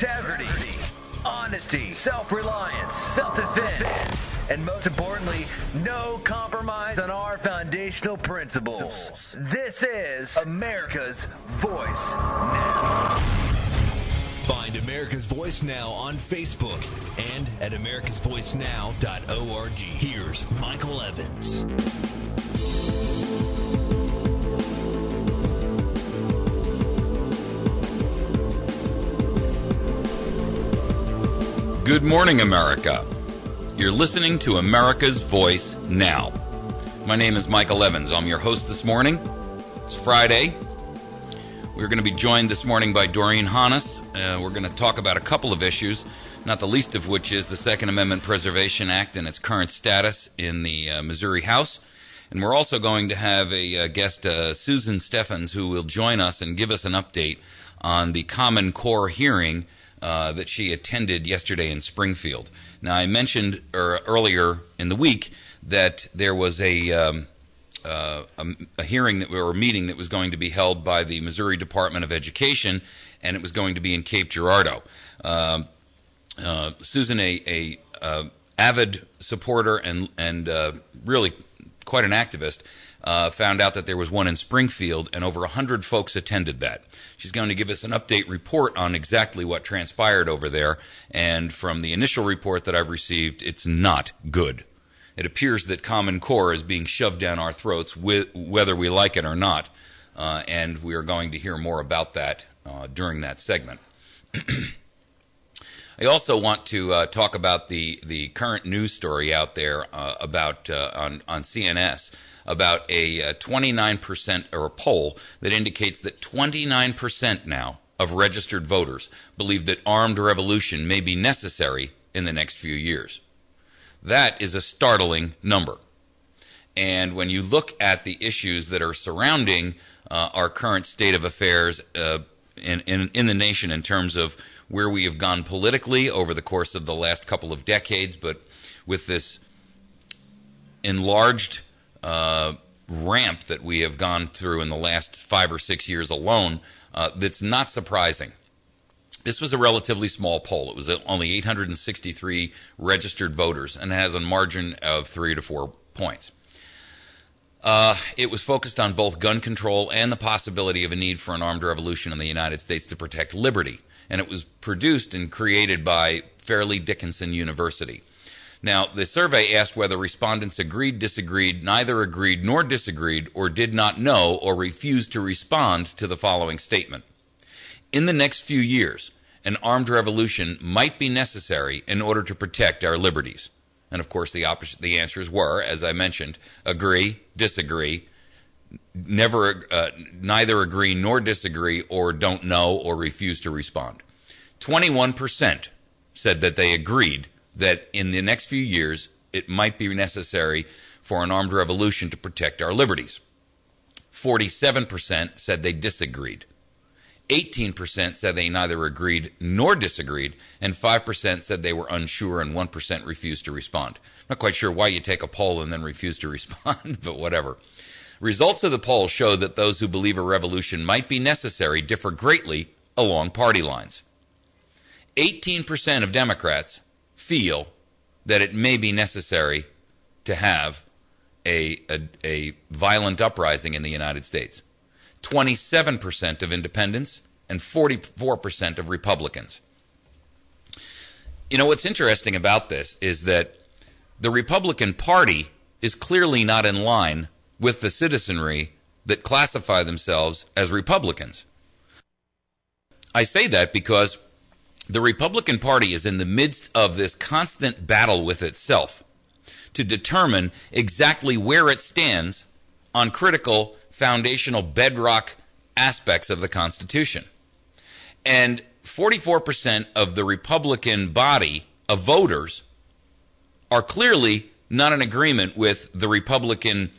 integrity, honesty, self-reliance, self-defense, and most importantly, no compromise on our foundational principles. This is America's Voice Now. Find America's Voice Now on Facebook and at americasvoicenow.org. Here's Michael Evans. Good morning, America. You're listening to America's Voice Now. My name is Michael Evans. I'm your host this morning. It's Friday. We're going to be joined this morning by Doreen. We're going to talk about a couple of issues, not the least of which is the Second Amendment Preservation Act and its current status in the Missouri House. And we're also going to have a guest, Susan Steffens, who will join us and give us an update on the Common Core hearing that she attended yesterday in Springfield. Now, I mentioned earlier in the week that there was a hearing or a meeting that was going to be held by the Missouri Department of Education, and it was going to be in Cape Girardeau. Susan, a avid supporter and really quite an activist, found out that there was one in Springfield, and over 100 folks attended that. She's going to give us an update report on exactly what transpired over there, and from the initial report that I've received, it's not good. It appears that Common Core is being shoved down our throats, whether we like it or not, and we are going to hear more about that during that segment. I also want to talk about the current news story out there about on CNS about a 29% or a poll that indicates that 29% now of registered voters believe that armed revolution may be necessary in the next few years. That is a startling number. And when you look at the issues that are surrounding our current state of affairs in the nation in terms of where we have gone politically over the course of the last couple of decades, but with this enlarged ramp that we have gone through in the last 5 or 6 years alone, that's not surprising. This was a relatively small poll. It was only 863 registered voters and has a margin of 3 to 4 points. It was focused on both gun control and the possibility of a need for an armed revolution in the United States to protect liberty. And it was produced and created by Fairleigh Dickinson University. Now, the survey asked whether respondents agreed, disagreed, neither agreed nor disagreed, or did not know or refused to respond to the following statement. In the next few years, an armed revolution might be necessary in order to protect our liberties. And, of course, the answers were, as I mentioned, agree, disagree, neither agree nor disagree, or don't know or refuse to respond. 21% said that they agreed that in the next few years it might be necessary for an armed revolution to protect our liberties. 47% said they disagreed. 18% said they neither agreed nor disagreed, and 5% said they were unsure, and 1% refused to respond. Not quite sure why you take a poll and then refuse to respond, but whatever. Results of the poll show that those who believe a revolution might be necessary differ greatly along party lines. 18% of Democrats feel that it may be necessary to have a violent uprising in the United States. 27% of independents and 44% of Republicans. You know, what's interesting about this is that the Republican Party is clearly not in line with the citizenry that classify themselves as Republicans. I say that because the Republican Party is in the midst of this constant battle with itself to determine exactly where it stands on critical, foundational, bedrock aspects of the Constitution. And 44% of the Republican body of voters are clearly not in agreement with the Republican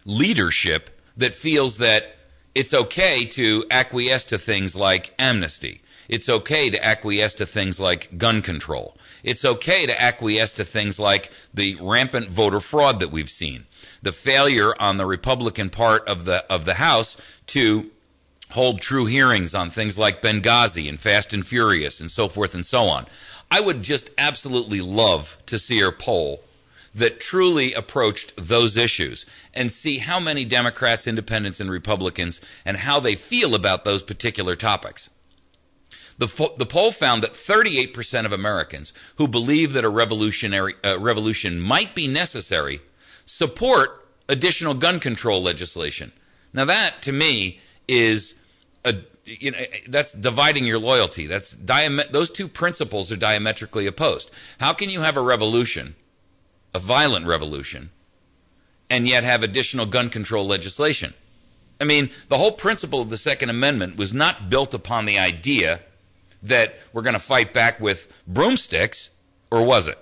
leadership that feels that it's okay to acquiesce to things like amnesty. It's okay to acquiesce to things like gun control. It's okay to acquiesce to things like the rampant voter fraud that we've seen, the failure on the Republican part of the House to hold true hearings on things like Benghazi and Fast and Furious and so forth and so on. I would just absolutely love to see a poll that truly approached those issues and see how many Democrats, Independents, and Republicans and how they feel about those particular topics. The poll found that 38% of Americans who believe that a revolution might be necessary support additional gun control legislation. Now that, to me, is that's dividing your loyalty. Those two principles are diametrically opposed. How can you have a revolution, a violent revolution, and yet have additional gun control legislation? I mean, the whole principle of the Second Amendment was not built upon the idea that we're going to fight back with broomsticks, or was it?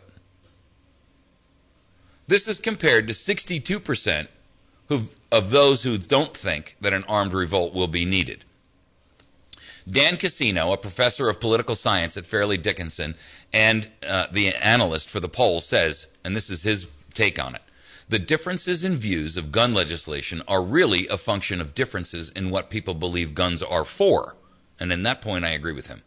This is compared to 62% of those who don't think that an armed revolt will be needed. Dan Cassino, a professor of political science at Fairleigh Dickinson and the analyst for the poll, says, and this is his take on it, the differences in views of gun legislation are really a function of differences in what people believe guns are for. And in that point, I agree with him.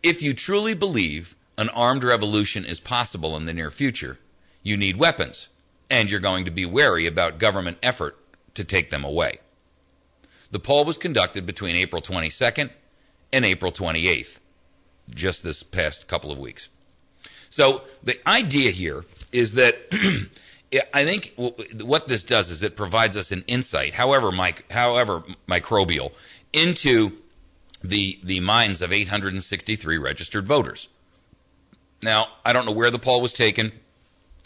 If you truly believe an armed revolution is possible in the near future, you need weapons, and you're going to be wary about government effort to take them away. The poll was conducted between April 22nd and April 28th, just this past couple of weeks. So the idea here is that I think what this does is it provides us an insight, however microbial, into the minds of 863 registered voters. Now, I don't know where the poll was taken.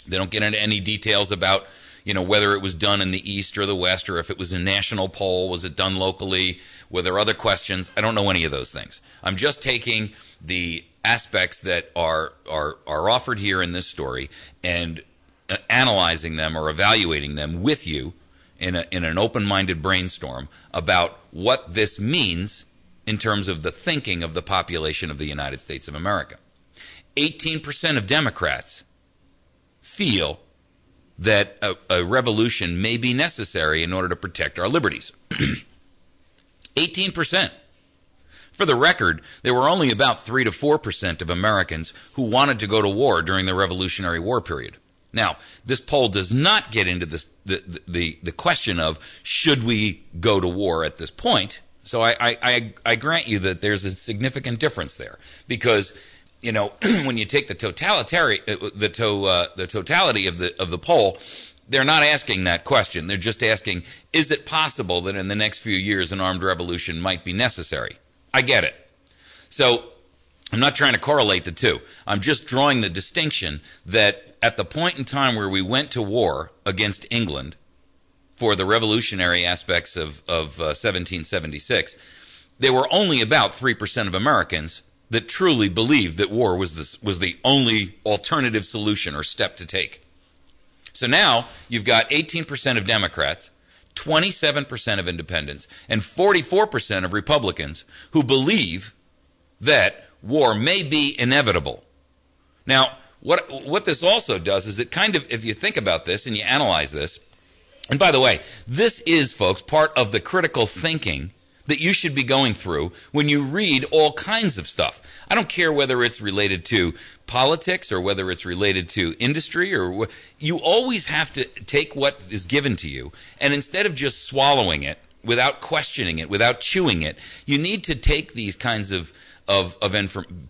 They don't get into any details about, whether it was done in the East or the West, or if it was a national poll, was it done locally, were there other questions? I don't know any of those things. I'm just taking the aspects that are offered here in this story and analyzing them or evaluating them with you in an open-minded brainstorm about what this means in terms of the thinking of the population of the United States of America. 18% of Democrats feel that a revolution may be necessary in order to protect our liberties. 18%. For the record, there were only about 3 to 4% of Americans who wanted to go to war during the Revolutionary War period. Now, this poll does not get into the question of should we go to war at this point. So I grant you that there's a significant difference there, because when you take the totality of the poll, they're not asking that question. They're just asking, is it possible that in the next few years an armed revolution might be necessary? I get it. So I'm not trying to correlate the two. I'm just drawing the distinction that at the point in time where we went to war against England for the revolutionary aspects of 1776, there were only about 3% of Americans that truly believed that war was the only alternative solution or step to take. So now you've got 18% of Democrats, 27% of independents, and 44% of Republicans who believe that war may be inevitable. Now, what this also does is it kind of, if you think about this and you analyze this, and by the way, this is, folks, part of the critical thinking that you should be going through when you read all kinds of stuff. I don't care whether it's related to politics or whether it's related to industry, or you always have to take what is given to you, and instead of just swallowing it without questioning it, without chewing it, you need to take these kinds of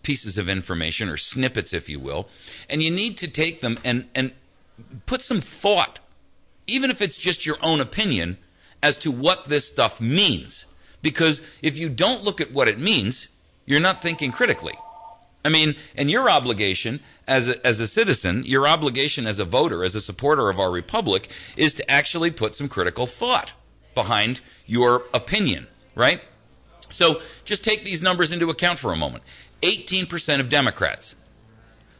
pieces of information, or snippets, if you will, and you need to take them and put some thought, even if it's just your own opinion, as to what this stuff means. Because if you don't look at what it means, you're not thinking critically. I mean, and your obligation as a citizen, your obligation as a voter, as a supporter of our republic, is to actually put some critical thought behind your opinion, right? So just take these numbers into account for a moment. 18% of Democrats.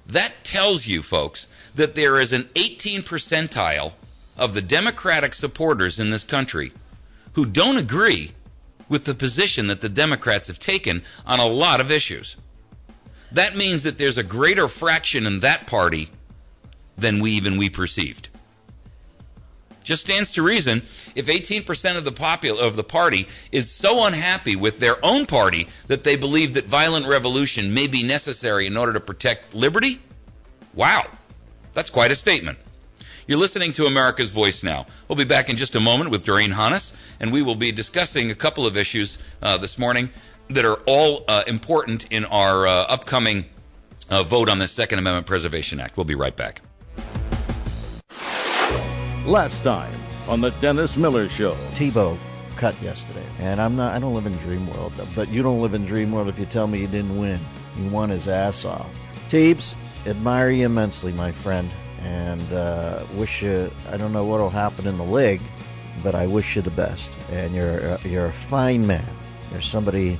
That tells you, folks, that there is an 18 percentile of the Democratic supporters in this country who don't agree with the position that the Democrats have taken on a lot of issues. That means that there's a greater fraction in that party than we perceived. Just stands to reason if 18% of the party is so unhappy with their own party that they believe that violent revolution may be necessary in order to protect liberty. Wow, that's quite a statement. You're listening to America's Voice Now. We'll be back in just a moment with Doreen Hannes, and we will be discussing a couple of issues this morning that are all important in our upcoming vote on the Second Amendment Preservation Act. We'll be right back. Last time on the Dennis Miller Show. Tebow cut yesterday, and I don't live in dream world, but you don't live in dream world if you tell me you didn't win. You won his ass off. Teebs, admire you immensely, my friend, and wish you, I don't know what will happen in the league, but I wish you the best. And you're a fine man. You're somebody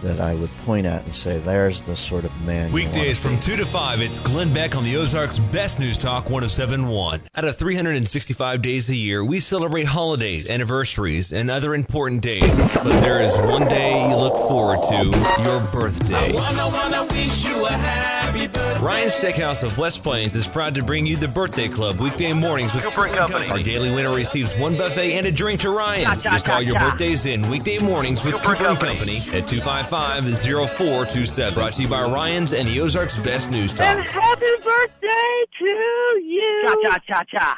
that I would point at and say, there's the sort of man. Weekdays from 2 to 5, it's Glenn Beck on the Ozarks' best news talk, 107.1. Out of 365 days a year, we celebrate holidays, anniversaries, and other important days. But there is one day you look forward to, your birthday. I wanna wish you a happy birthday. Ryan's Steakhouse of West Plains is proud to bring you the Birthday Club weekday mornings with Cooper & Company. Our daily winner receives one buffet and a drink to Ryan's. Just call your birthdays in weekday mornings with Cooper & Company at 255-0427. Brought to you by Ryan's and the Ozarks' best news talk. And happy birthday to you. Cha-cha-cha-cha.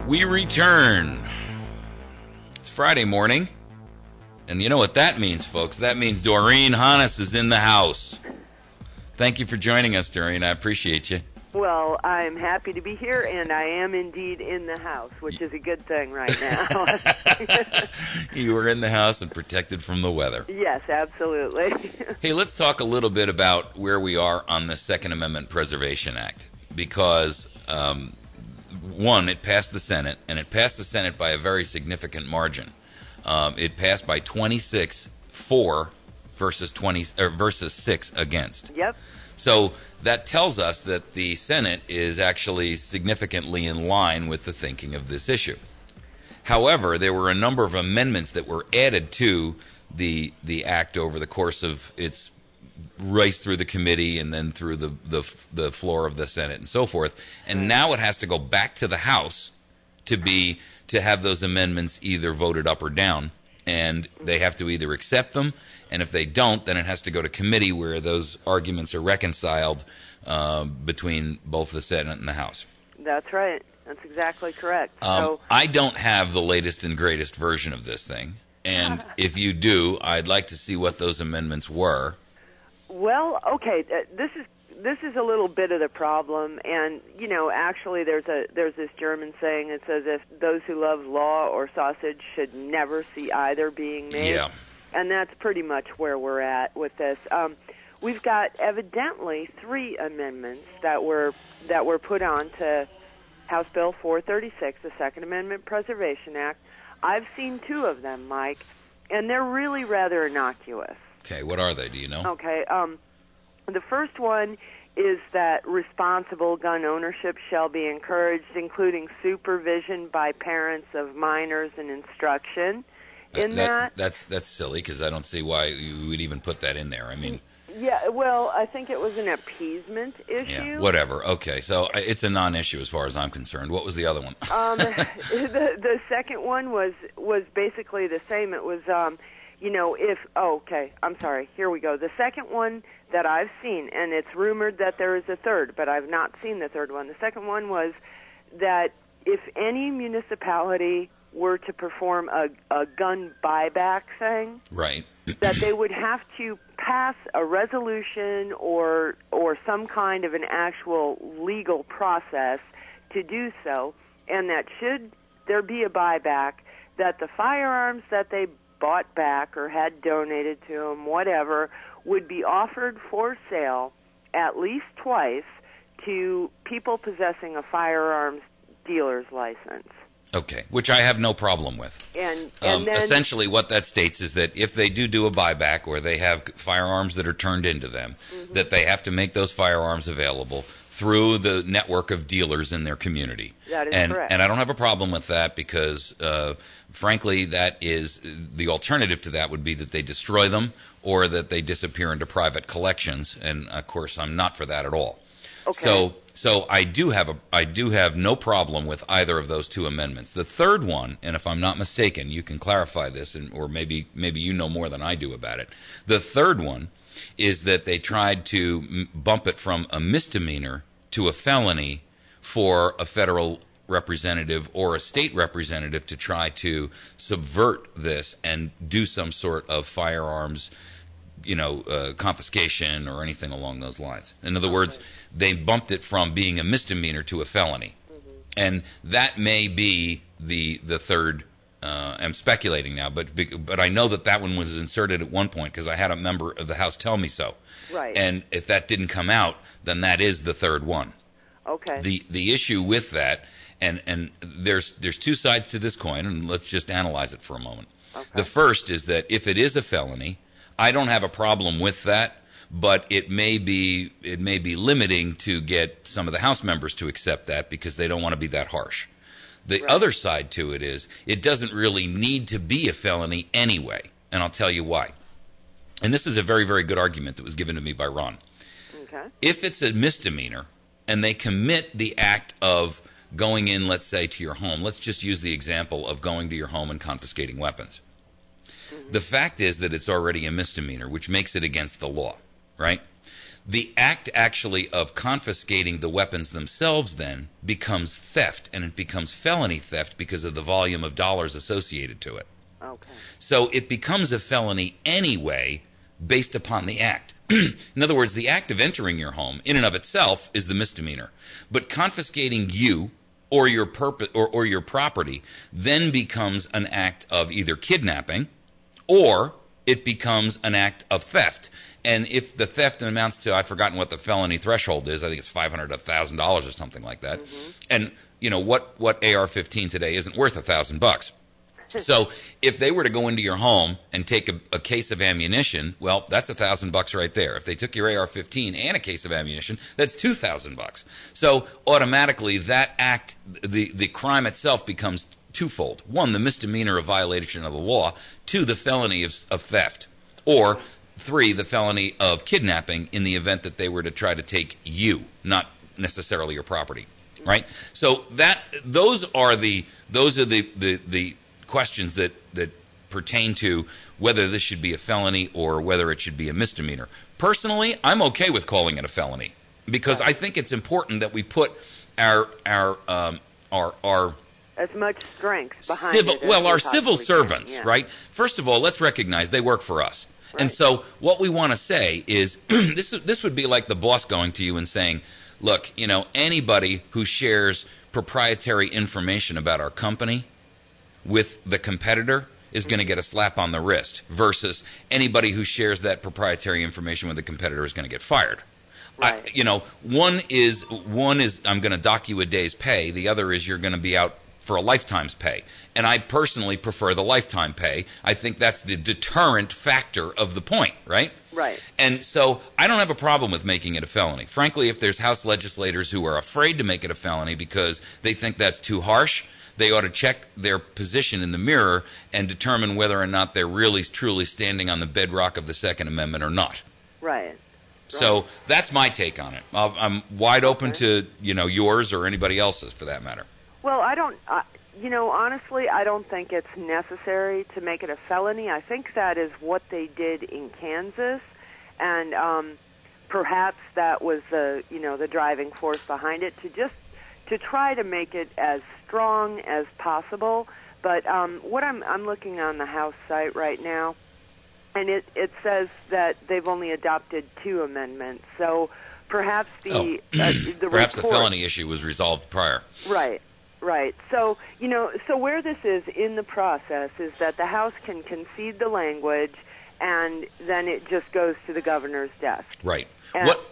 We return. It's Friday morning, and you know what that means, folks. That means Doreen Hannes is in the house. Thank you for joining us, Doreen. I appreciate you. Well, I'm happy to be here, and I am indeed in the house, which is a good thing right now. You were in the house and protected from the weather. Yes, absolutely. Hey, let's talk a little bit about where we are on the Second Amendment Preservation Act, because one, it passed the Senate, and it passed the Senate by a very significant margin. It passed by 26-4 versus 6 against. Yep. So that tells us that the Senate is actually significantly in line with the thinking of this issue. However, there were a number of amendments that were added to the act over the course of its race through the committee and then through the floor of the Senate and so forth. And now it has to go back to the House to have those amendments either voted up or down. And they have to either accept them, and if they don't, then it has to go to committee where those arguments are reconciled between both the Senate and the House. That's right. That's exactly correct. I don't have the latest and greatest version of this thing, and if you do, I'd like to see what those amendments were. Well, okay, this is a little bit of the problem, and actually, there's this German saying that says if those who love law or sausage should never see either being made. Yeah. And that's pretty much where we're at with this. We've got evidently 3 amendments that were put on to House Bill 436, the Second Amendment Preservation Act. I've seen 2 of them, Mike, and they're really rather innocuous. Okay, what are they? Do you know? Okay, the first one is that responsible gun ownership shall be encouraged, including supervision by parents of minors and instruction. That's silly, because I don't see why you would even put that in there. I mean, yeah, well, I think it was an appeasement issue. Yeah, whatever. Okay, so it's a non-issue as far as I'm concerned. What was the other one? The second one was basically the same. It was, I'm sorry. Here we go. The second one that I've seen, and it's rumored that there is a third, but I've not seen the third one. The second one was that if any municipality were to perform a gun buyback thing, right, that they would have to pass a resolution or some kind of an actual legal process to do so, and that should there be a buyback, that the firearms that they bought back or had donated to them, whatever, would be offered for sale at least twice to people possessing a firearms dealer's license. Okay, which I have no problem with. And then, essentially what that states is that if they do a buyback or they have firearms that are turned into them, that they have to make those firearms available through the network of dealers in their community. That is correct. And I don't have a problem with that because, frankly, that is the alternative to that would be that they destroy them or that they disappear into private collections. And, of course, I'm not for that at all. Okay. So I do have no problem with either of those two amendments. The third one, and if I'm not mistaken, you can clarify this, or maybe you know more than I do about it. The third one is that they tried to bump it from a misdemeanor to a felony for a federal representative or a state representative to try to subvert this and do some sort of firearms, confiscation or anything along those lines. In other words, they bumped it from being a misdemeanor to a felony. And that may be the third. I'm speculating now, but I know that one was inserted at one point because I had a member of the House tell me so. Right. And if that didn't come out, then that is the third one. Okay. The issue with that, and there's two sides to this coin, and let's just analyze it for a moment. Okay. The first is that if it is a felony, I don't have a problem with that, but it may be limiting to get some of the House members to accept that because they don't want to be that harsh. The other side to it is it doesn't really need to be a felony anyway, and I'll tell you why. And this is a very, very good argument that was given to me by Ron. Okay. If it's a misdemeanor and they commit the act of going in, let's say, to your home, let's just use the example of going to your home and confiscating weapons. The fact is that it's already a misdemeanor, which makes it against the law, right? The act actually of confiscating the weapons themselves then becomes theft, and it becomes felony theft because of the volume of dollars associated to it. Okay. So it becomes a felony anyway based upon the act. In other words, the act of entering your home in and of itself is the misdemeanor. But confiscating you or your or your property then becomes an act of either kidnapping or it becomes an act of theft. And if the theft amounts to, I've forgotten what the felony threshold is, I think it's $500 to $1,000 or something like that. And, what AR-15 today isn't worth $1,000. So if they were to go into your home and take a case of ammunition, well, that's $1,000 right there. If they took your AR-15 and a case of ammunition, that's $2,000. So automatically that act, the crime itself becomes twofold. One, the misdemeanor of violation of the law. Two, the felony of theft. Or three, the felony of kidnapping in the event that they were to try to take you, not necessarily your property, right? So those are the questions that pertain to whether this should be a felony or whether it should be a misdemeanor. Personally, I'm okay with calling it a felony because I think it's important that we put our as much strength behind it. Our civil servants, right? First of all, let's recognize they work for us. Right. And so what we want to say is this would be like the boss going to you and saying, look, anybody who shares proprietary information about our company with the competitor is going to get a slap on the wrist versus anybody who shares that proprietary information with the competitor is going to get fired. Right. One is I'm going to dock you a day's pay. The other is you're going to be out for a lifetime's pay. And I personally prefer the lifetime pay. I think that's the deterrent factor of the point, right? Right. And so I don't have a problem with making it a felony. Frankly, if there's House legislators who are afraid to make it a felony because they think that's too harsh, they ought to check their position in the mirror and determine whether or not they're really truly standing on the bedrock of the Second Amendment or not. Right. So that's my take on it. I'm wide open to yours or anybody else's for that matter. Well, honestly, I don't think it's necessary to make it a felony. I think that is what they did in Kansas, and perhaps that was the driving force behind it to try to make it as strong as possible. But what I'm looking on the House site right now, and it says that they've only adopted 2 amendments. So perhaps the felony issue was resolved prior. Right. Right. So, so where this is in the process is that the House can concede the language and then it just goes to the governor's desk. Right.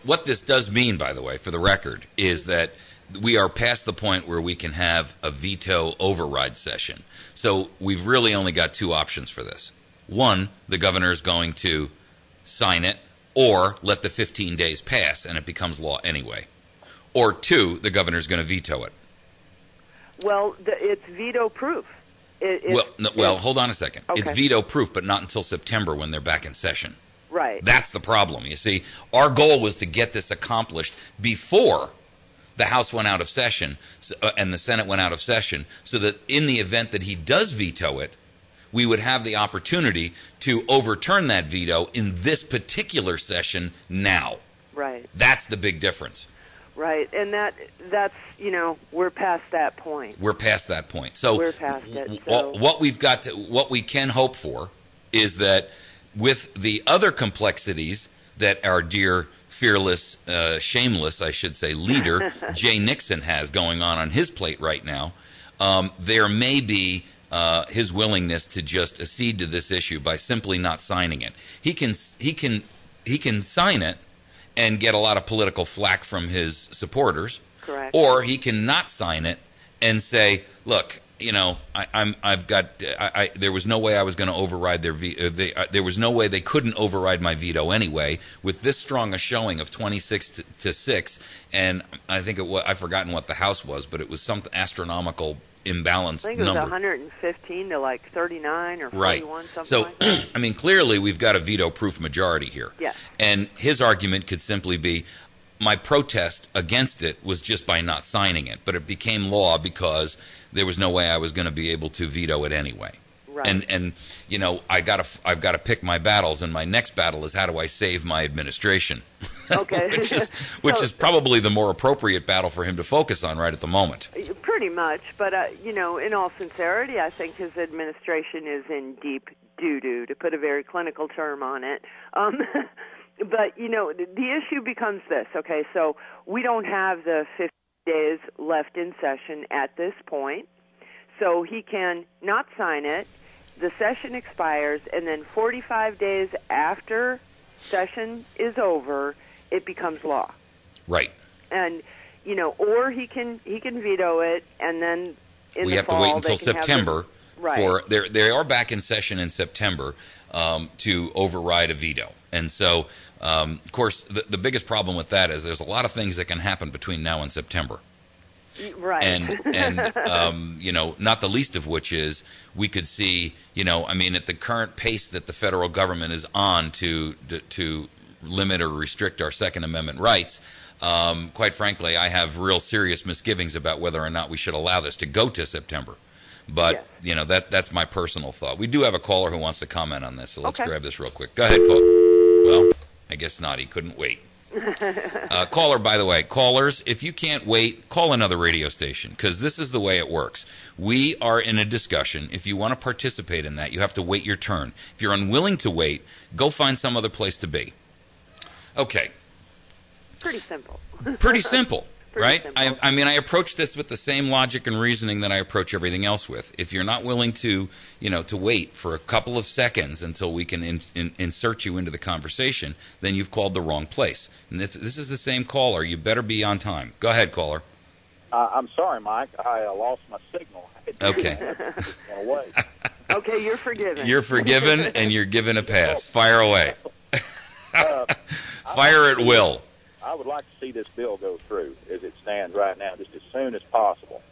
What this does mean, by the way, for the record, is that we are past the point where we can have a veto override session. So we've really only got 2 options for this. One, the governor is going to sign it or let the 15 days pass and it becomes law anyway. or 2, the governor's going to veto it. Well, it's veto-proof. Well, hold on a second. Okay. It's veto-proof, but not until September when they're back in session. Right. That's the problem. You see, our goal was to get this accomplished before the House went out of session and the Senate went out of session, so that in the event that he does veto it, we would have the opportunity to overturn that veto in this particular session now. Right. That's the big difference. Right, and that's we're past that point. We're past that point. So we're past it. So. What we can hope for is that with the other complexities that our dear, fearless, shameless, I should say, leader Jay Nixon has going on his plate right now, there may be his willingness to just accede to this issue by simply not signing it. He can sign it and get a lot of political flack from his supporters. Correct. Or he can not sign it and say, "Look, there was no way I was going to override their veto. There was no way they couldn't override my veto anyway. With this strong a showing of 26 to 6, and I think I've forgotten what the House was, but it was some astronomical imbalanced number. I think it was 115 to like 39 or 41, right. something like that. I mean, clearly we've got a veto-proof majority here. Yes. And his argument could simply be, my protest against it was just by not signing it, but it became law because there was no way I was going to be able to veto it anyway. Right. And I've got to pick my battles, and my next battle is how do I save my administration? Okay. which is probably the more appropriate battle for him to focus on right at the moment. Pretty much, but in all sincerity, I think his administration is in deep doo-doo, to put a very clinical term on it. But the issue becomes this. Okay, so we don't have the 50 days left in session at this point, so he can not sign it. The session expires, and then 45 days after session is over, it becomes law. Right. And or he can veto it, and then we have to wait until September. Right. They are back in session in September to override a veto, and so of course the biggest problem with that is there's a lot of things that can happen between now and September. Right. And not the least of which is we could see, at the current pace that the federal government is on to limit or restrict our Second Amendment rights, quite frankly, I have real serious misgivings about whether or not we should allow this to go to September. But, yes. That's my personal thought. We do have a caller who wants to comment on this, so let's okay. grab this real quick. Go ahead, caller. Well, I guess not. He couldn't wait. Caller, by the way, callers, if you can't wait, call another radio station, because this is the way it works. We are in a discussion. If you want to participate in that, you have to wait your turn. If you're unwilling to wait, go find some other place to be. Okay. Pretty simple. Pretty simple. Right? Simple. I approach this with the same logic and reasoning that I approach everything else with. If you're not willing to wait for a couple of seconds until we can insert you into the conversation, then you've called the wrong place. And if this is the same caller, you better be on time. Go ahead, caller. I'm sorry, Mike. I lost my signal. Okay. Okay, you're forgiven. You're forgiven, and you're given a pass. Fire away. Fire at will. I would like to see this bill go through as it stands right now, just as soon as possible.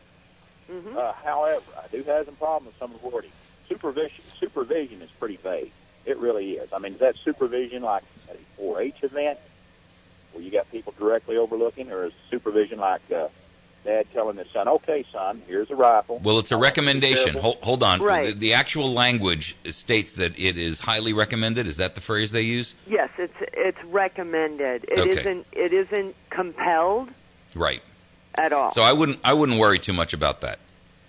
Mm-hmm. However, I do have some problems with some of the wording. Supervision is pretty vague. It really is. I mean, is that supervision like at a 4-H event where you got people directly overlooking, or is supervision like Dad telling his son, "Okay, son, here's a rifle"? Well, it's a recommendation. Hold on. Right. The actual language states that it is highly recommended. Is that the phrase they use? Yes, it's recommended. Okay. It isn't compelled. Right. At all. So I wouldn't worry too much about that.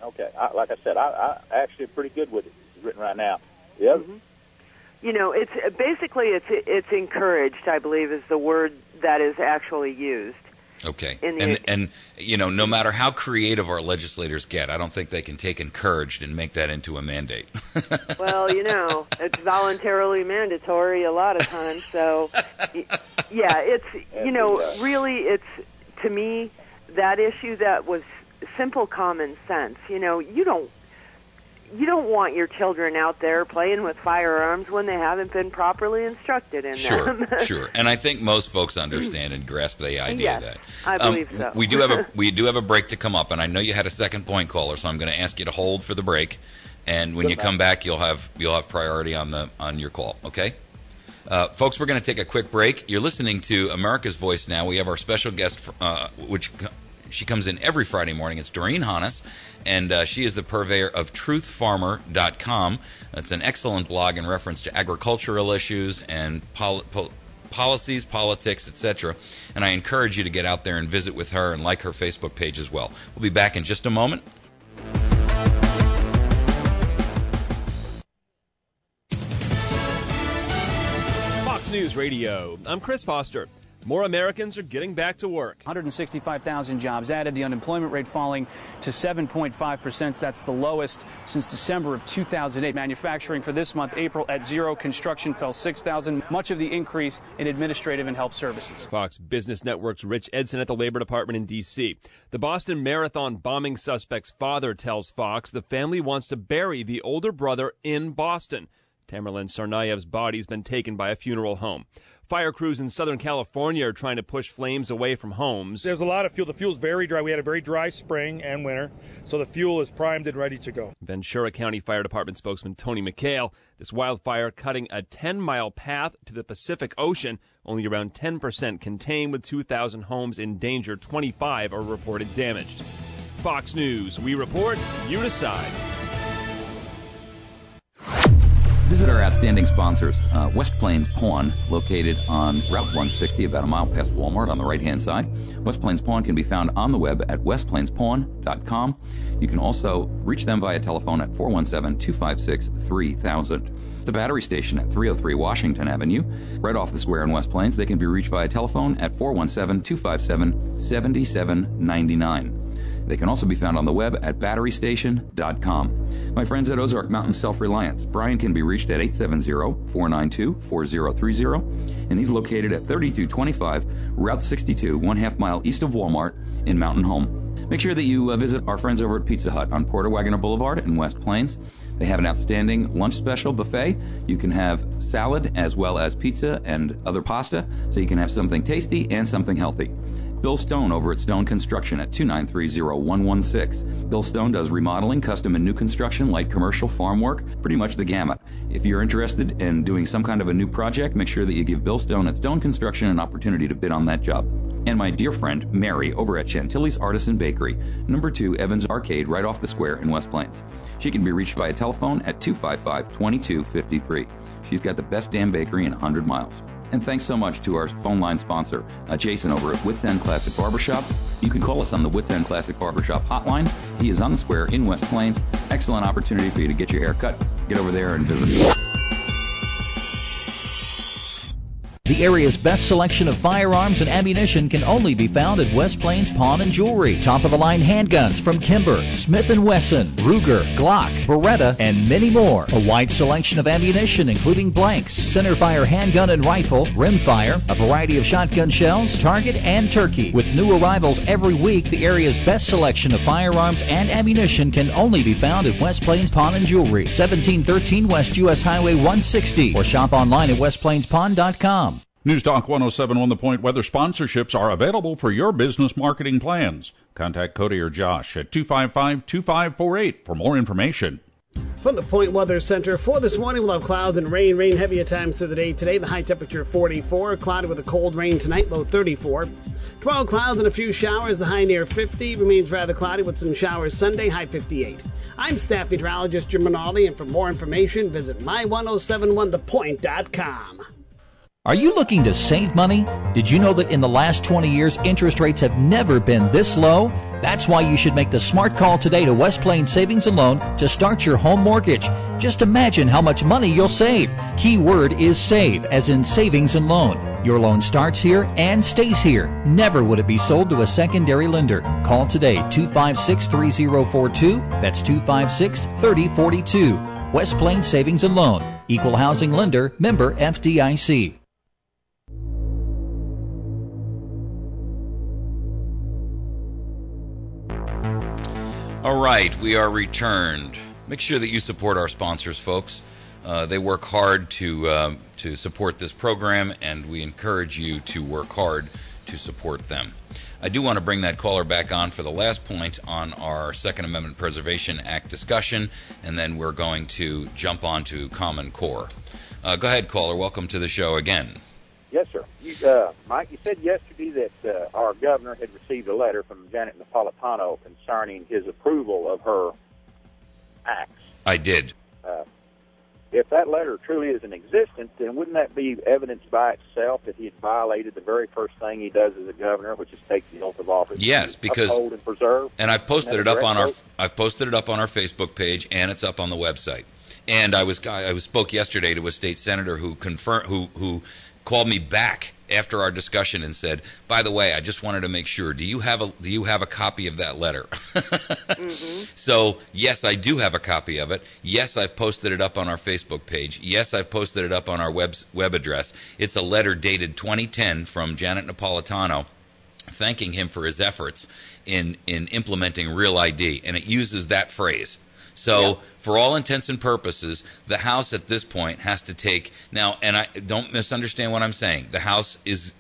Okay. Like I said, I actually am pretty good with it. It's written right now. The other. Mm-hmm. It's basically it's encouraged, I believe, is the word that is actually used. Okay. And no matter how creative our legislators get, I don't think they can take encouraged and make that into a mandate. Well, it's voluntarily mandatory a lot of times. So, yeah, it's, really it's, to me, that issue that was simple common sense. You you don't want your children out there playing with firearms when they haven't been properly instructed in them. Sure. And I think most folks understand and grasp the idea of that. I believe so. We do have a break to come up, and I know you had a second point caller, so I'm going to ask you to hold for the break. And when you come back, you'll have priority on your call. Okay, folks, we're going to take a quick break. You're listening to America's Voice Now. We have our special guest, which she comes in every Friday morning. It's Doreen Hannes, and she is the purveyor of TruthFarmer.com. That's an excellent blog in reference to agricultural issues and policies, politics, etc. And I encourage you to get out there and visit with her and like her Facebook page as well. We'll be back in just a moment. News Radio. I'm Chris Foster. More Americans are getting back to work. 165,000 jobs added, the unemployment rate falling to 7.5%. That's the lowest since December of 2008. Manufacturing for this month, April, at 0. Construction fell 6,000. Much of the increase in administrative and health services. Fox Business Network's Rich Edson at the Labor Department in D.C. The Boston Marathon bombing suspect's father tells Fox the family wants to bury the older brother in Boston. Tamerlan Tsarnaev's body's been taken by a funeral home. Fire crews in Southern California are trying to push flames away from homes. There's a lot of fuel. The fuel's very dry. We had a very dry spring and winter, so the fuel is primed and ready to go. Ventura County Fire Department spokesman Tony McHale. This wildfire cutting a 10-mile path to the Pacific Ocean. Only around 10% contained, with 2,000 homes in danger. 25 are reported damaged. Fox News. We report, you decide. Visit our outstanding sponsors, West Plains Pawn, located on Route 160, about a mile past Walmart on the right-hand side. West Plains Pawn can be found on the web at westplainspawn.com. You can also reach them via telephone at 417-256-3000. The battery station at 303 Washington Avenue, right off the square in West Plains. They can be reached via telephone at 417-257-7799. They can also be found on the web at batterystation.com. My friends at Ozark Mountain Self-Reliance. Brian can be reached at 870-492-4030, and he's located at 3225 Route 62, 1/2 mile east of Walmart in Mountain Home. Make sure that you visit our friends over at Pizza Hut on Porter Wagoner Boulevard in West Plains. They have an outstanding lunch special buffet. You can have salad as well as pizza and other pasta, so you can have something tasty and something healthy. Bill Stone over at Stone Construction at 2930116. Bill Stone does remodeling, custom and new construction, light commercial, farm work, pretty much the gamut. If you're interested in doing some kind of a new project, make sure that you give Bill Stone at Stone Construction an opportunity to bid on that job. And my dear friend Mary over at Chantilly's Artisan Bakery, number 2 Evans Arcade, right off the square in West Plains. She can be reached via telephone at 255-2253. She's got the best damn bakery in 100 miles. And thanks so much to our phone line sponsor, Jason over at Wits End Classic Barbershop. You can call us on the Wits End Classic Barbershop hotline. He is on the square in West Plains. Excellent opportunity for you to get your hair cut. Get over there and visit. The area's best selection of firearms and ammunition can only be found at West Plains Pawn and Jewelry. Top-of-the-line handguns from Kimber, Smith & Wesson, Ruger, Glock, Beretta, and many more. A wide selection of ammunition, including blanks, centerfire handgun and rifle, rimfire, a variety of shotgun shells, target, and turkey. With new arrivals every week, the area's best selection of firearms and ammunition can only be found at West Plains Pawn and Jewelry, 1713 West U.S. Highway 160, or shop online at westplainspawn.com. News Talk 107.1 The Point weather sponsorships are available for your business marketing plans. Contact Cody or Josh at 255-2548 for more information. From the Point Weather Center for this morning, we'll have clouds and rain heavy at times through the day today. The high temperature 44, cloudy with a cold rain tonight, low 34. 12 clouds and a few showers, the high near 50. Remains rather cloudy with some showers Sunday, high 58. I'm staff meteorologist Jim Rinaldi, and for more information, visit my1071thepoint.com. Are you looking to save money? Did you know that in the last 20 years, interest rates have never been this low? That's why you should make the smart call today to West Plains Savings and Loan to start your home mortgage. Just imagine how much money you'll save. Key word is save, as in savings and loan. Your loan starts here and stays here. Never would it be sold to a secondary lender. Call today, 256-3042. That's 256-3042. West Plains Savings and Loan. Equal housing lender, member FDIC. All right, we are returned. make sure that you support our sponsors, folks. They work hard to support this program, and we encourage you to work hard to support them. I do want to bring that caller back on for the last point on our Second Amendment Preservation Act discussion, and then we're going to jump on to Common Core. Go ahead, caller. Welcome to the show again. Yes, sir. Mike, you said yesterday that our governor had received a letter from Janet Napolitano concerning his approval of her acts. I did. If that letter truly is in existence, then wouldn't that be evidence by itself that he had violated the very first thing he does as a governor, which is take the oath of office? Yes, because uphold and preserve. And I've posted it up on our Facebook page, and it's up on the website. And I spoke yesterday to a state senator who called me back after our discussion and said, "By the way, I just wanted to make sure. Do you have a copy of that letter?" Mm-hmm. So yes, I do have a copy of it. Yes, I've posted it up on our Facebook page. Yes, I've posted it up on our web address. It's a letter dated 2010 from Janet Napolitano, thanking him for his efforts in implementing Real ID, and it uses that phrase. So, for all intents and purposes, the House at this point has to take now, and I don't misunderstand what I'm saying. The House is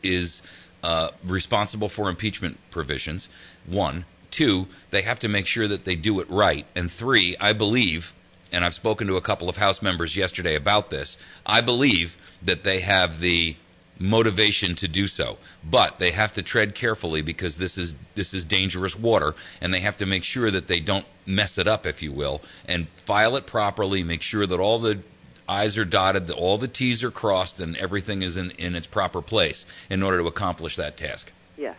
responsible for impeachment provisions. 1, 2, they have to make sure that they do it right, and 3, I believe, and I've spoken to a couple of House members yesterday about this, I believe that they have the motivation to do so, but they have to tread carefully because this is dangerous water, and they have to make sure that they don't mess it up, if you will, and file it properly, make sure that all the I's are dotted, that all the T's are crossed, and everything is in its proper place in order to accomplish that task. Yes,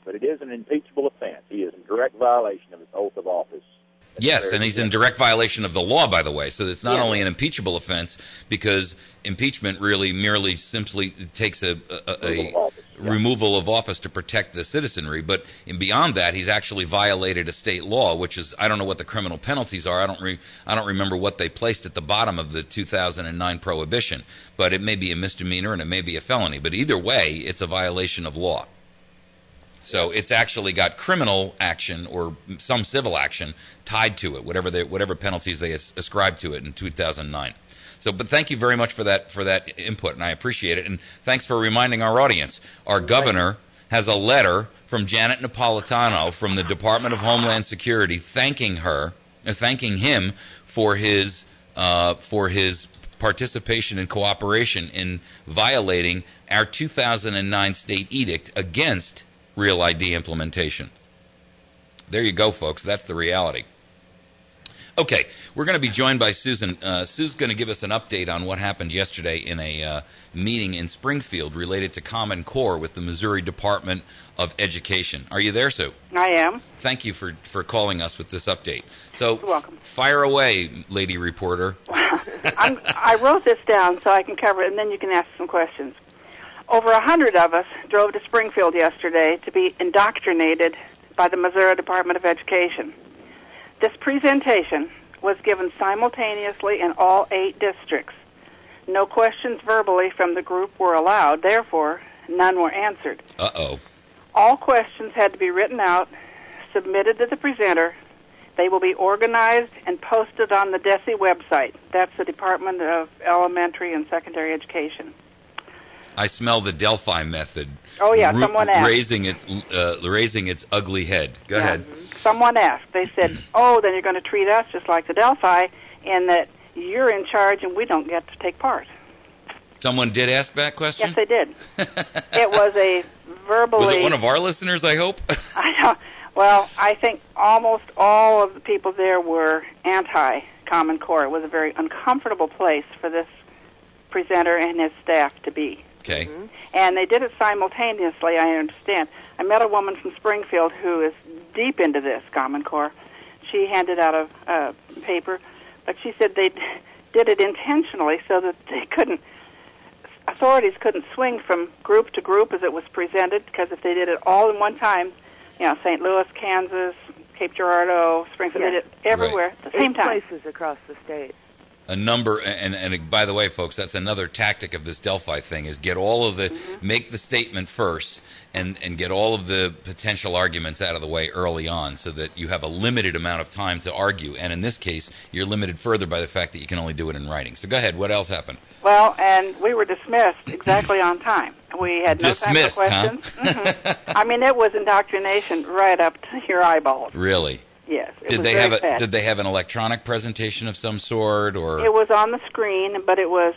but it is an impeachable offense. He is in direct violation of his oath of office. Yes, and he's in direct violation of the law, by the way. So it's not only an impeachable offense, because impeachment really merely simply takes a removal of office to protect the citizenry. But beyond that, he's actually violated a state law, which is, I don't know what the criminal penalties are. I don't remember what they placed at the bottom of the 2009 prohibition. But it may be a misdemeanor and it may be a felony. But either way, it's a violation of law. So it's actually got criminal action or some civil action tied to it, whatever penalties they ascribed to it in 2009. So, but thank you very much for that input, and I appreciate it. And thanks for reminding our audience. Our governor has a letter from Janet Napolitano from the Department of Homeland Security thanking him for his participation and cooperation in violating our 2009 state edict against Real ID implementation. There you go, folks. That's the reality. Okay, we're going to be joined by Susan. Sue's going to give us an update on what happened yesterday in a meeting in Springfield related to Common Core with the Missouri Department of Education. Are you there, Sue? I am. Thank you for calling us with this update. So, you're welcome. Fire away, lady reporter. I wrote this down so I can cover it, and then you can ask some questions. Over 100 of us drove to Springfield yesterday to be indoctrinated by the Missouri Department of Education. This presentation was given simultaneously in all 8 districts. No questions verbally from the group were allowed, therefore, none were answered. Uh-oh. All questions had to be written out, submitted to the presenter. They will be organized and posted on the DESE website. That's the Department of Elementary and Secondary Education. I smell the Delphi Method. Oh yeah, someone asked. Raising its ugly head. Go ahead. Someone asked. They said, "Oh, then you're going to treat us just like the Delphi, in that you're in charge and we don't get to take part." Someone did ask that question? Yes, they did. It was a verbally. Was it one of our listeners? I hope. I know. Well, I think almost all of the people there were anti-Common Core. It was a very uncomfortable place for this presenter and his staff to be. Okay. Mm-hmm. And they did it simultaneously, I understand. I met a woman from Springfield who is deep into this Common Core. She handed out a paper, but she said they did it intentionally so that authorities couldn't swing from group to group as it was presented, because if they did it all in one time, St. Louis, Kansas, Cape Girardeau, Springfield, they did it everywhere at the same time. 8 places across the state. a number, and by the way, folks, that's another tactic of this Delphi thing, is get all of the, make the statement first, and get all of the potential arguments out of the way early on, so that you have a limited amount of time to argue. And in this case, you're limited further by the fact that you can only do it in writing. So go ahead, what else happened? Well, and we were dismissed exactly on time. We had no time for questions. Huh? I mean, it was indoctrination right up to your eyeballs. Really? Yes. Did they have an electronic presentation of some sort, or? It was on the screen, but it was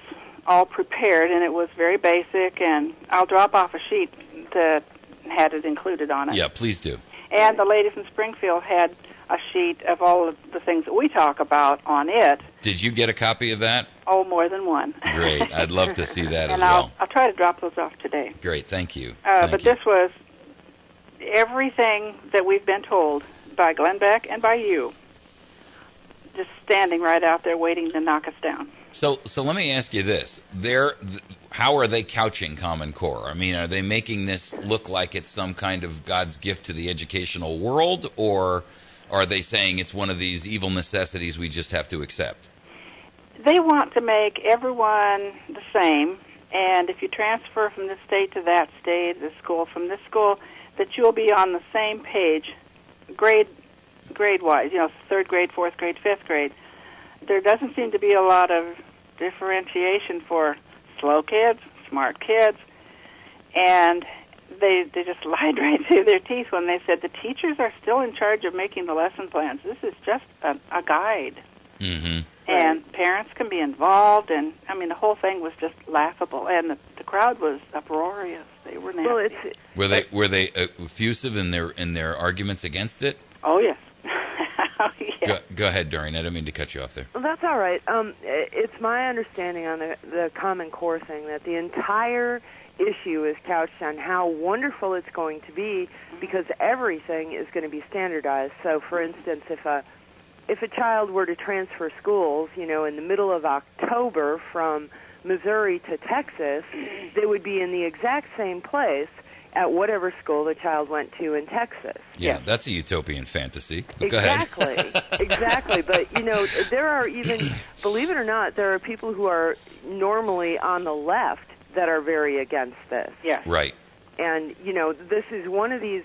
all prepared, and it was very basic. And I'll drop off a sheet that had it included on it. Yeah, please do. And the ladies in Springfield had a sheet of all of the things that we talk about on it. Did you get a copy of that? Oh, more than one. Great. I'd love to see that as and well. I'll try to drop those off today. Great. Thank you. This was everything that we've been told by Glenn Beck and by you, just standing right out there waiting to knock us down. So let me ask you this. How are they couching Common Core? I mean, are they making this look like it's some kind of God's gift to the educational world, or are they saying it's one of these evil necessities we just have to accept? They want to make everyone the same, and if you transfer from this state to that state, this school from this school, that you'll be on the same page, grade-wise, third grade, fourth grade, fifth grade. There doesn't seem to be a lot of differentiation for slow kids, smart kids, and they just lied right through their teeth when they said the teachers are still in charge of making the lesson plans. This is just a guide. Mm-hmm. And parents can be involved, and, I mean, the whole thing was just laughable, and the crowd was uproarious. They were nasty. Well, were they effusive in their arguments against it? Oh, yes. Go ahead, Doreen. I didn't mean to cut you off there. Well, that's all right. It's my understanding on the Common Core thing that the entire issue is couched on how wonderful it's going to be because everything is going to be standardized. So, for instance, if a child were to transfer schools, in the middle of October from Missouri to Texas, they would be in the exact same place at whatever school the child went to in Texas. Yeah, that's a utopian fantasy. But exactly, go ahead. Exactly. But, there are even, believe it or not, there are people who are normally on the left that are very against this. Yes. Right. And, this is one of these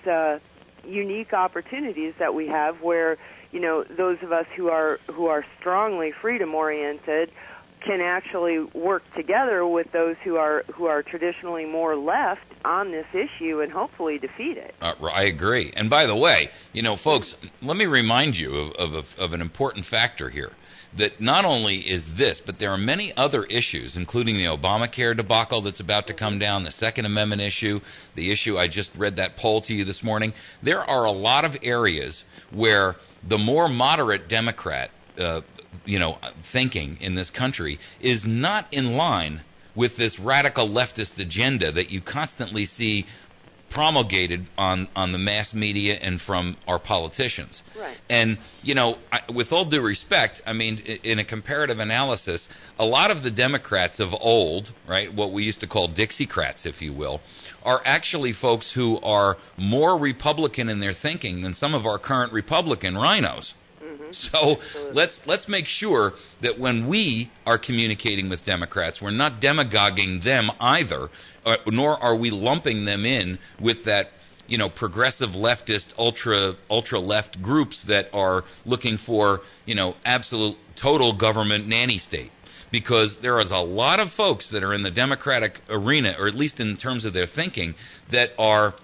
unique opportunities that we have where, those of us who are strongly freedom-oriented can actually work together with those who are traditionally more left on this issue and hopefully defeat it. I agree. And by the way, folks, let me remind you of an important factor here. That not only is this, but there are many other issues, including the Obamacare debacle that's about to come down, the Second Amendment issue, the issue I just read that poll to you this morning. There are a lot of areas where the more moderate Democrat thinking in this country is not in line with this radical leftist agenda that you constantly see promulgated on the mass media and from our politicians. Right. And, with all due respect, I mean, in a comparative analysis, a lot of the Democrats of old, right, what we used to call Dixiecrats, if you will, are actually folks who are more Republican in their thinking than some of our current Republican rhinos. So let's make sure that when we are communicating with Democrats, we're not demagoguing them either, nor are we lumping them in with that, progressive leftist, ultra left groups that are looking for, absolute total government nanny state. Because there is a lot of folks that are in the Democratic arena, or at least in terms of their thinking, that are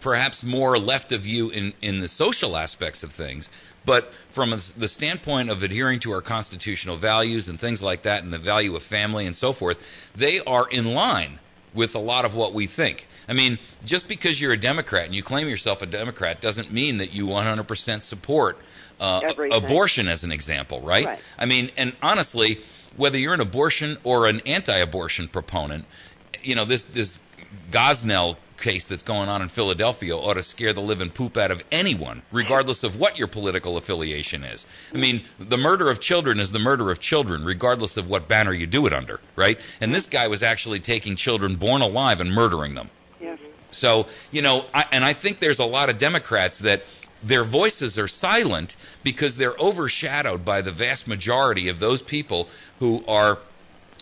perhaps more left of you in the social aspects of things. But from the standpoint of adhering to our constitutional values and things like that and the value of family and so forth, they are in line with a lot of what we think. I mean, just because you're a Democrat and you claim yourself a Democrat doesn't mean that you 100% support abortion as an example, right? I mean, and honestly, whether you're an abortion or an anti-abortion proponent, this Gosnell case that's going on in Philadelphia ought to scare the living poop out of anyone, regardless of what your political affiliation is. I mean, the murder of children is the murder of children, regardless of what banner you do it under, right? And this guy was actually taking children born alive and murdering them. Yes. So, I think there's a lot of Democrats that their voices are silent because they're overshadowed by the vast majority of those people who are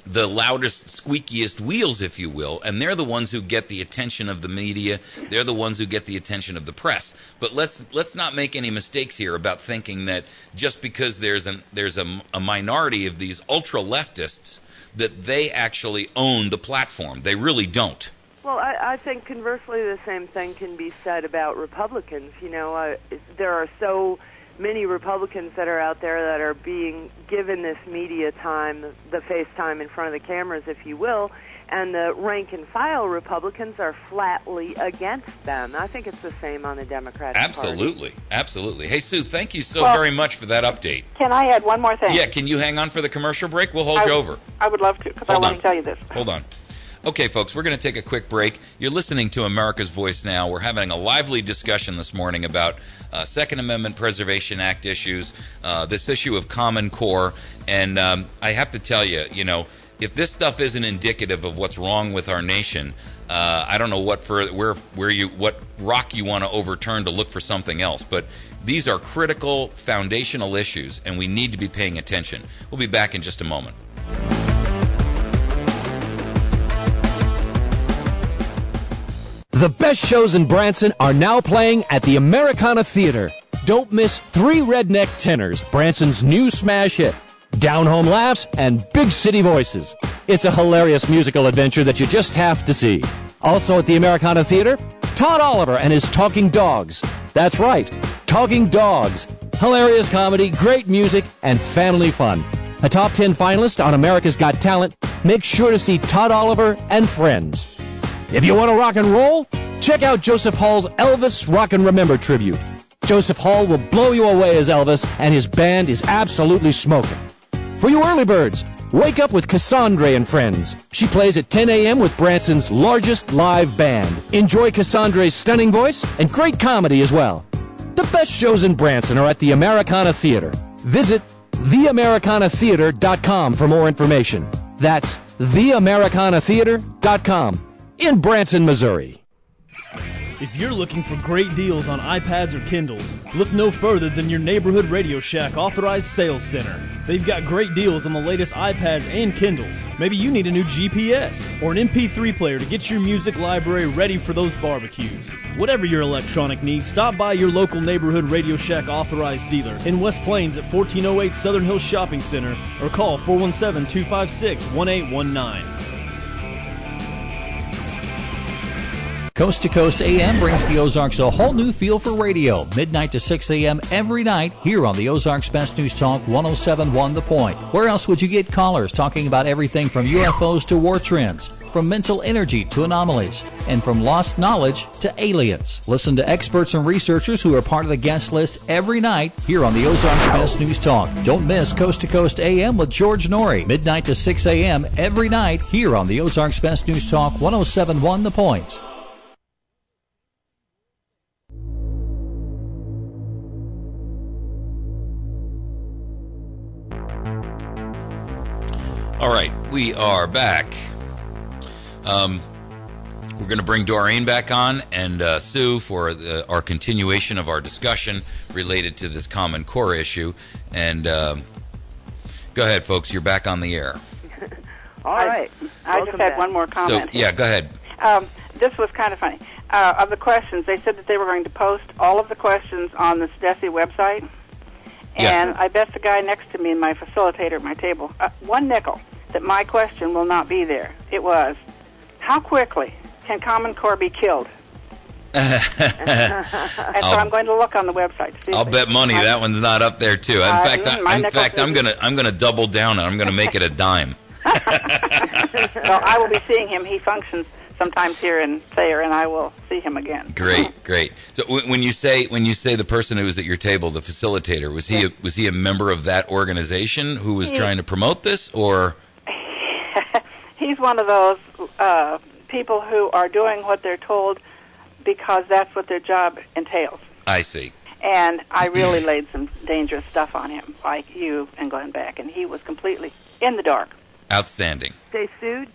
the loudest, squeakiest wheels, if you will, and they're the ones who get the attention of the media. They're the ones who get the attention of the press. But let's not make any mistakes here about thinking that just because there's a minority of these ultra-leftists that they actually own the platform. They really don't. Well, I think conversely the same thing can be said about Republicans. There are so many Republicans that are out there that are being given this media time, the face time in front of the cameras, if you will, and the rank-and-file Republicans are flatly against them. I think it's the same on the Democratic Absolutely. Party. Absolutely. Hey, Sue, thank you so very much for that update. Can I add one more thing? Yeah, can you hang on for the commercial break? We'll hold you over. I would love to, because I want to tell you this. Hold on. Okay, folks, we're going to take a quick break. You're listening to America's Voice Now. We're having a lively discussion this morning about Second Amendment Preservation Act issues, this issue of Common Core. And I have to tell you, if this stuff isn't indicative of what's wrong with our nation, I don't know what rock you want to overturn to look for something else. But these are critical, foundational issues, and we need to be paying attention. We'll be back in just a moment. The best shows in Branson are now playing at the Americana Theater. Don't miss 3 redneck tenors, Branson's new smash hit, down-home laughs, and big city voices. It's a hilarious musical adventure that you just have to see. Also at the Americana Theater, Todd Oliver and his Talking Dogs. That's right, Talking Dogs. Hilarious comedy, great music, and family fun. A top 10 finalist on America's Got Talent, make sure to see Todd Oliver and Friends. If you want to rock and roll, check out Joseph Hall's Elvis Rock and Remember tribute. Joseph Hall will blow you away as Elvis, and his band is absolutely smoking. For you early birds, wake up with Cassandra and Friends. She plays at 10 a.m. with Branson's largest live band. Enjoy Cassandra's stunning voice and great comedy as well. The best shows in Branson are at the Americana Theater. Visit theamericanatheater.com for more information. That's theamericanatheater.com. in Branson, Missouri. If you're looking for great deals on iPads or Kindles, look no further than your neighborhood Radio Shack authorized sales center. They've got great deals on the latest iPads and Kindles. Maybe you need a new GPS or an MP3 player to get your music library ready for those barbecues. Whatever your electronic needs, stop by your local neighborhood Radio Shack authorized dealer in West Plains at 1408 Southern Hills Shopping Center or call 417-256-1819. Coast to Coast AM brings the Ozarks a whole new feel for radio. Midnight to 6 a.m. every night here on the Ozarks Best News Talk 107.1 The Point. Where else would you get callers talking about everything from UFOs to war trends, from mental energy to anomalies, and from lost knowledge to aliens? Listen to experts and researchers who are part of the guest list every night here on the Ozarks Best News Talk. Don't miss Coast to Coast AM with George Norrie. Midnight to 6 a.m. every night here on the Ozarks Best News Talk 107.1 The Point. All right, we are back. We're going to bring Doreen back on and Sue for our continuation of our discussion related to this Common Core issue. And go ahead, folks. You're back on the air. All right. I just had one more comment. So, yeah, go ahead. This was kind of funny. Of the questions, they said that they were going to post all of the questions on the SDESI website. And I bet the guy next to me, my facilitator at my table, one nickel that my question will not be there. It was, how quickly can Common Core be killed? And so I'm going to look on the website. I'll bet money that one's not up there too. I'm gonna double down and I'm gonna make it a dime. Well, I will be seeing him. He functions sometimes here in Thayer, and I will see him again. Great. So when you say the person who was at your table, the facilitator, was he a member of that organization who was trying to promote this, or? He's one of those people who are doing what they're told because that's what their job entails. I see. And I really laid some dangerous stuff on him, like you and Glenn Beck, and he was completely in the dark. Outstanding. Say, Sue,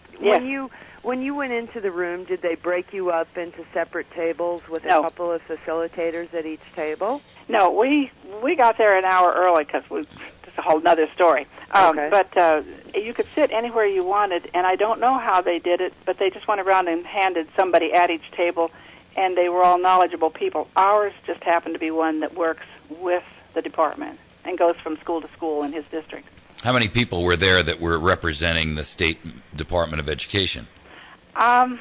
When you went into the room, did they break you up into separate tables with No. a couple of facilitators at each table? No, we got there an hour early because it's a whole other story. Okay. But you could sit anywhere you wanted, and I don't know how they did it, but they just went around and handed somebody at each table, and they were all knowledgeable people. Ours just happened to be one that works with the department and goes from school to school in his district. How many people were there that were representing the State Department of Education? I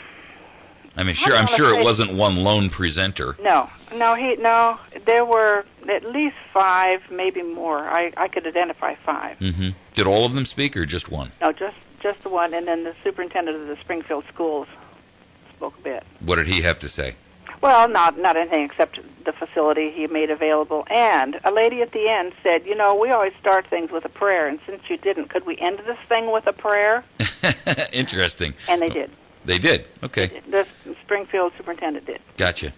I'm sure it wasn't one lone presenter. No. There were at least 5, maybe more. I could identify 5. Mm-hmm. Did all of them speak or just one? No, just the one, and then the superintendent of the Springfield schools spoke a bit. What did he have to say? Well, not anything except the facility he made available. And a lady at the end said, we always start things with a prayer, and since you didn't, could we end this thing with a prayer? Interesting. And they did. They did? Okay. The Springfield superintendent did. Gotcha.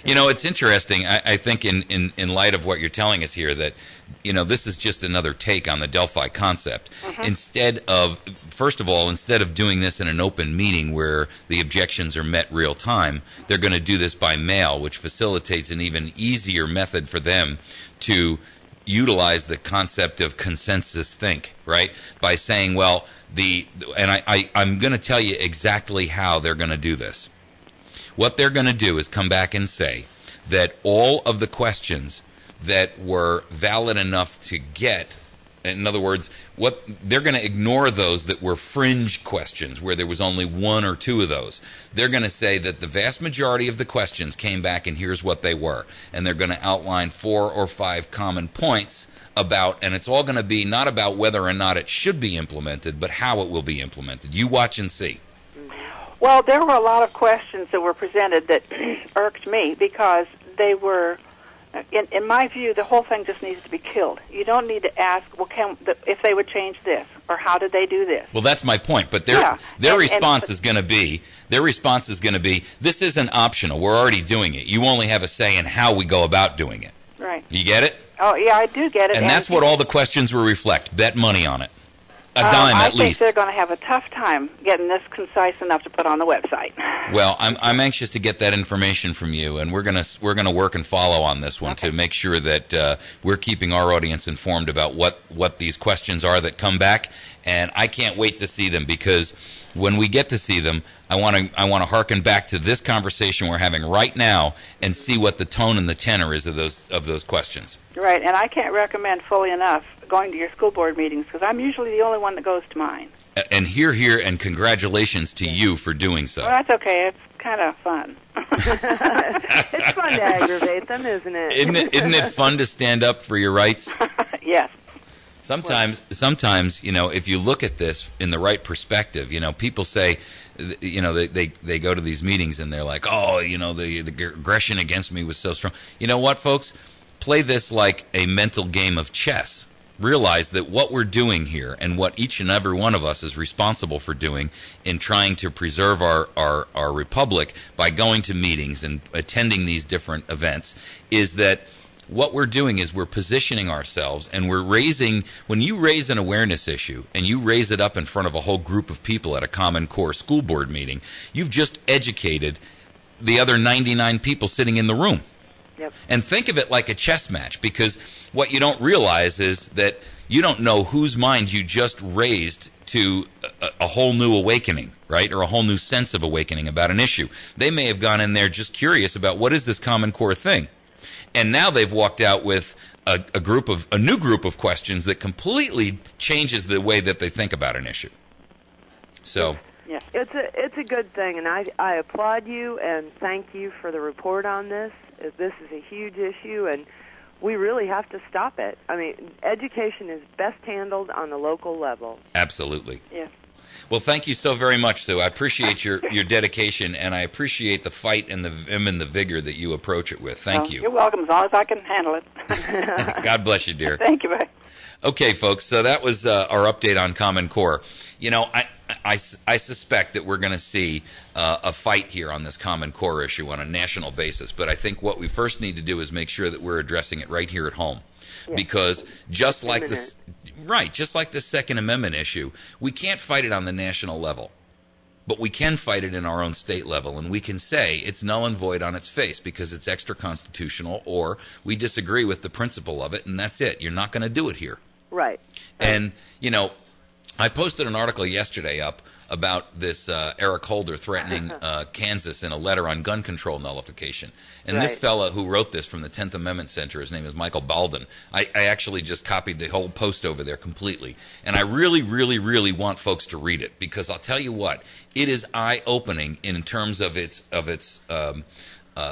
It's interesting, I think, in light of what you're telling us here, that, this is just another take on the Delphi concept. Mm-hmm. First of all, instead of doing this in an open meeting where the objections are met real time, they're going to do this by mail, which facilitates an even easier method for them to utilize the concept of consensus think, right? By saying, well, I'm going to tell you exactly how they're going to do this. What they're going to do is come back and say that all of the questions that were valid enough to get, in other words, they're going to ignore those that were fringe questions where there was only 1 or 2 of those. They're going to say that the vast majority of the questions came back and here's what they were. And they're going to outline 4 or 5 common points about, and it's all going to be not about whether or not it should be implemented, but how it will be implemented. You watch and see. Well, there were a lot of questions that were presented that irked me because they were, in my view, the whole thing just needs to be killed. You don't need to ask, if they would change this, or how did they do this? Well, that's my point. But their response is going to be, this isn't optional. We're already doing it. You only have a say in how we go about doing it. Right. You get it? Oh, yeah, I do get it. And that's what all the questions will reflect. Bet money on it. A dime at least. I think they're going to have a tough time getting this concise enough to put on the website. Well, I'm anxious to get that information from you, and we're gonna work and follow on this one to make sure that we're keeping our audience informed about what these questions are that come back. And I can't wait to see them, because when we get to see them, I want to harken back to this conversation we're having right now and see what the tone and the tenor is of those questions. Right, and I can't recommend fully enough going to your school board meetings, because I'm usually the only one that goes to mine. And here, and congratulations to you for doing so. Well, that's okay. It's kind of fun. It's fun to aggravate them, isn't it? Isn't it fun to stand up for your rights? Yes. Sometimes, if you look at this in the right perspective, people say, they go to these meetings and they're like, oh, the aggression against me was so strong. You know what, folks? Play this like a mental game of chess. Realize that what we're doing here and what each and every one of us is responsible for doing in trying to preserve our republic by going to meetings and attending these different events is that what we're doing is we're positioning ourselves, and we're raising, when you raise an awareness issue and you raise it up in front of a whole group of people at a Common Core school board meeting, you've just educated the other 99 people sitting in the room. Yep. And think of it like a chess match, because what you don't realize is that you don't know whose mind you just raised to a whole new awakening, right? Or a whole new sense of awakening about an issue. They may have gone in there just curious about what is this Common Core thing. And now they've walked out with a new group of questions that completely changes the way that they think about an issue. So yeah, it's a good thing, and I applaud you and thank you for the report on this. This is a huge issue, and we really have to stop it. I mean, education is best handled on the local level. Absolutely. Yeah. Well, thank you so very much, Sue. I appreciate your dedication, and I appreciate the fight and the vim and the vigor that you approach it with. Thank you. You're welcome, as long as I can handle it. God bless you, dear. Thank you, bye. Okay, folks, so that was our update on Common Core. I suspect that we're going to see a fight here on this Common Core issue on a national basis, but I think what we first need to do is make sure that we're addressing it right here at home. Yeah. Because just like the Second Amendment issue, we can't fight it on the national level. but we can fight it in our own state level, and we can say it's null and void on its face because it's extra-constitutional, or we disagree with the principle of it, and that's it. You're not going to do it here. Right. And, you know, I posted an article yesterday up about this Eric Holder threatening Kansas in a letter on gun control nullification. And this fella who wrote this from the 10th Amendment Center, his name is Michael Balden. I actually just copied the whole post over there completely. And I really, really, really want folks to read it, because I'll tell you what, it is eye-opening in terms of its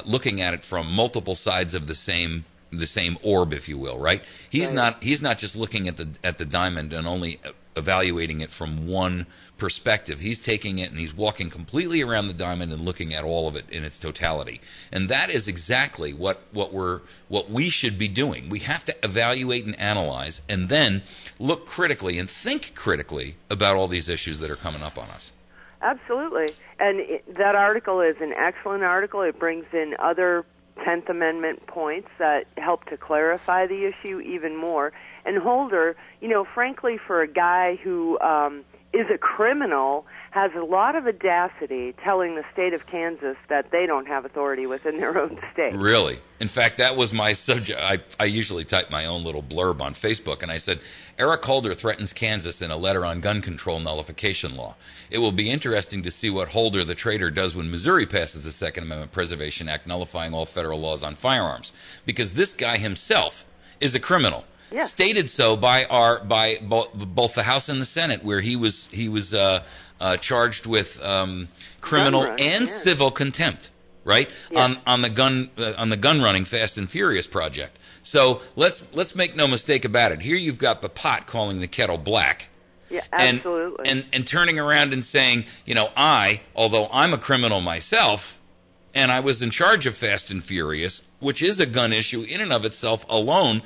looking at it from multiple sides of the same orb, if you will, right? He's not just looking at the diamond and only evaluating it from one perspective. He's taking it and he's walking completely around the diamond and looking at all of it in its totality. And that is exactly what we should be doing. We have to evaluate and analyze, and then look critically and think critically about all these issues that are coming up on us. Absolutely. And that article is an excellent article. It brings in other 10th Amendment points that help to clarify the issue even more. And Holder, you know, frankly, for a guy who is a criminal, has a lot of audacity telling the state of Kansas that they don't have authority within their own state. Really? In fact, that was my subject. I usually type my own little blurb on Facebook, and I said, Eric Holder threatens Kansas in a letter on gun control nullification law. It will be interesting to see what Holder, the traitor, does when Missouri passes the Second Amendment Preservation Act nullifying all federal laws on firearms, because this guy himself is a criminal. Yeah. Stated so by both the House and the Senate, where he was charged with criminal and civil contempt, right? Yeah. On the gun running Fast and Furious project. So let's make no mistake about it. Here you've got the pot calling the kettle black. Yeah, absolutely. And turning around and saying, you know, although I'm a criminal myself, and I was in charge of Fast and Furious, which is a gun issue in and of itself alone.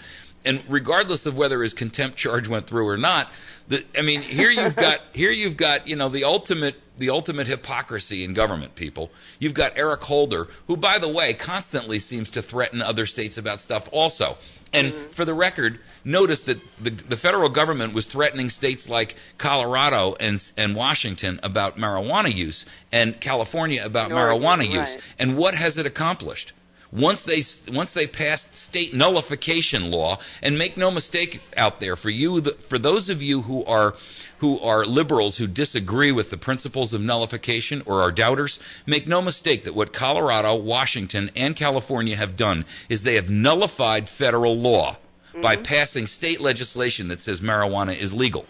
And regardless of whether his contempt charge went through or not, here you've got you know, the ultimate hypocrisy in government, people. You've got Eric Holder, who, by the way, constantly seems to threaten other states about stuff also. And for the record, notice that the federal government was threatening states like Colorado and Washington about marijuana use, and California about marijuana use. And what has it accomplished? Once they passed state nullification law, and make no mistake out there, for those of you who are liberals who disagree with the principles of nullification or are doubters, make no mistake that what Colorado, Washington, and California have done is they have nullified federal law by passing state legislation that says marijuana is legal.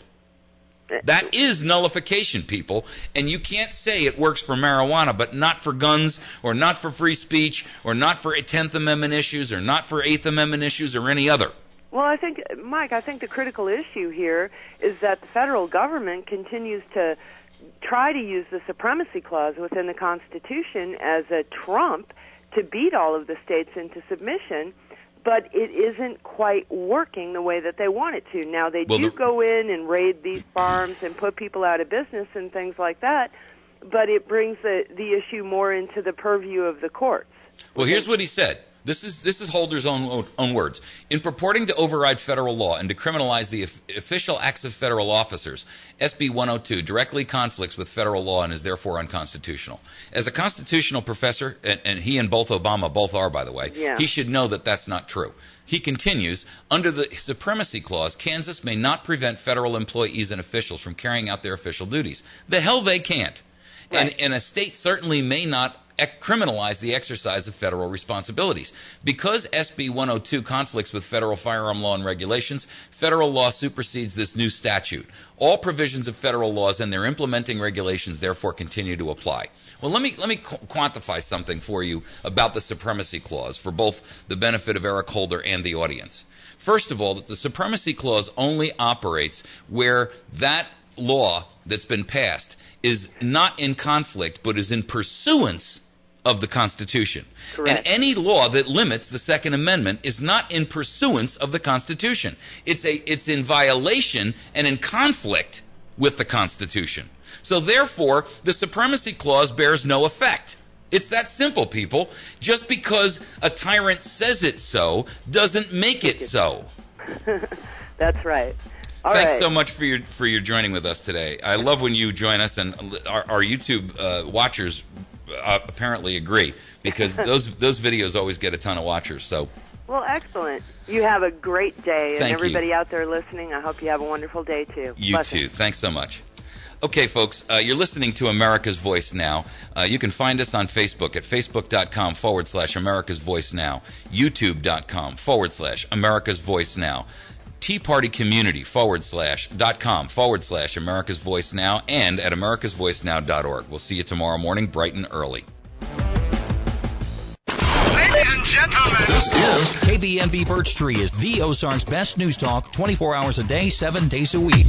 That is nullification, people, and you can't say it works for marijuana, but not for guns, or not for free speech, or not for 10th Amendment issues, or not for 8th Amendment issues, or any other. Well, I think, Mike, the critical issue here is that the federal government continues to try to use the Supremacy Clause within the Constitution as a trump to beat all of the states into submission, but it isn't quite working the way that they want it to. Now, they do go in and raid these farms and put people out of business and things like that, but it brings the issue more into the purview of the courts. Well, here's what he said. This is Holder's own words. In purporting to override federal law and to criminalize the official acts of federal officers, SB 102 directly conflicts with federal law and is therefore unconstitutional. As a constitutional professor, and he and Obama both are, by the way, he should know that that's not true. He continues, under the Supremacy Clause, Kansas may not prevent federal employees and officials from carrying out their official duties. The hell they can't. Right. And a state certainly may not criminalize the exercise of federal responsibilities. Because SB 102 conflicts with federal firearm law and regulations, federal law supersedes this new statute. All provisions of federal laws and their implementing regulations therefore continue to apply. Well, let me quantify something for you about the Supremacy Clause for both the benefit of Eric Holder and the audience. First of all, that the Supremacy Clause only operates where that law that's been passed is not in conflict but is in pursuance of the Constitution. Correct. And any law that limits the Second Amendment is not in pursuance of the Constitution. It's in violation and in conflict with the Constitution. So therefore, the Supremacy Clause bears no effect. It's that simple, people. Just because a tyrant says it so doesn't make it so. That's right. Thanks so much for your joining with us today. I love when you join us, and our YouTube watchers apparently agree, because those videos always get a ton of watchers. So. Well, excellent. You have a great day, and everybody you. out there listening, I hope you have a wonderful day too. You too. Thanks so much. Okay, folks, you're listening to America's Voice Now. You can find us on Facebook at facebook.com/America's Voice Now, youtube.com/America's Voice Now, Tea Party Community .com/America's Voice Now, and at americasvoicenow.org. We'll see you tomorrow morning, bright and early. Ladies and gentlemen, this is KBMV Birch Tree is the Ozarks best news talk 24 hours a day, 7 days a week.